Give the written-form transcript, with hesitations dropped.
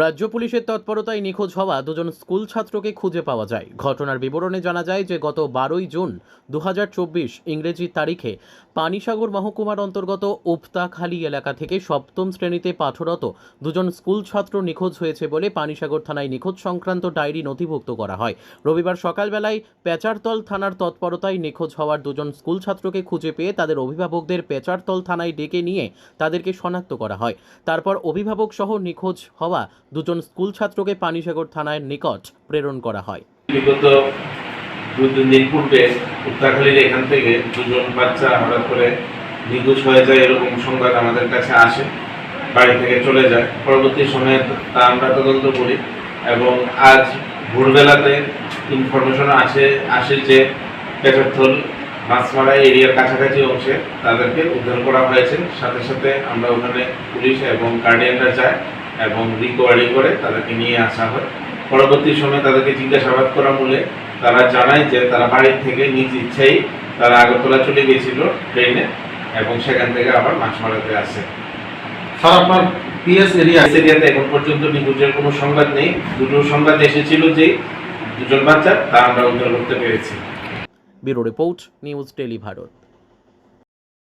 রাজ্য পুলিশের তৎপরতায় নিখোঁজ হওয়া দুজন স্কুল ছাত্রকে খুঁজে পাওয়া যায়। ঘটনার বিবরণে জানা যায় যে গত 12ই জুন 2024 ইংরেজি তারিখে পানিসাগর মহকুমার অন্তর্গত উপতাখালী এলাকা থেকে সপ্তম শ্রেণীতে পাঠরত দুজন স্কুল ছাত্র নিখোঁজ হয়েছে বলে পানিসাগর থানায় নিখোঁজ সংক্রান্ত ডায়েরি নথিভুক্ত করা হয়। রবিবার সকালবেলায় পেচারতল থানার তৎপরতায় নিখোঁজ হওয়ার দুজন স্কুল ছাত্রকে খুঁজে পেয়ে তাদের অভিভাবকদের পেচারতল থানায় ডেকে নিয়ে তাদেরকে শনাক্ত করা হয়। তারপর অভিভাবক সহ নিখোঁজ হওয়া দুজন স্কুল ছাত্রকে পানিসাগর থানার নিকট প্রেরণ করা হয়। বিগত 2-3 দিন পূর্বে উত্তরাখালীর এখান থেকে দুজন বাচ্চা হঠাৎ করে নিখোঁজ হয়ে যায় এরকম সংবাদ আমাদের কাছে আসে, বাড়ি থেকে চলে যায়। পরবর্তী সময়ে তা আমরা তদন্ত করি এবং আজ ভোরবেলাতে ইনফরমেশন আসে যে পেচারতল মাছমারা এরিয়ার কাছাকাছি অংশে তাদেরকে উদ্ধার করা হয়েছে। সাথে সাথে আমরা ওখানে পুলিশ এবং গার্ডিয়ানরা যায় এবং রিকভারি করে তাদেরকে নিয়ে আসা হয়। পরবর্তী সময়ে তাদেরকে জিজ্ঞাসাবাদ করা মূলে তারা জানায় যে তারা বাড়ি থেকে নিজ ইচ্ছাই তারা আগরতলা চলে গিয়েছিল ট্রেনে এবং সেখান থেকে আবার মাছমারাতে আসে। আপনার পিএস এরিয়াতে এখন পর্যন্ত নিখোঁজের কোনো সংবাদ নেই। দুটো সংবাদ এসেছিল যে দুজন বাচ্চা, তা আমরা উদ্ধার করতে পেরেছি। Bureau report, news tele Bharat.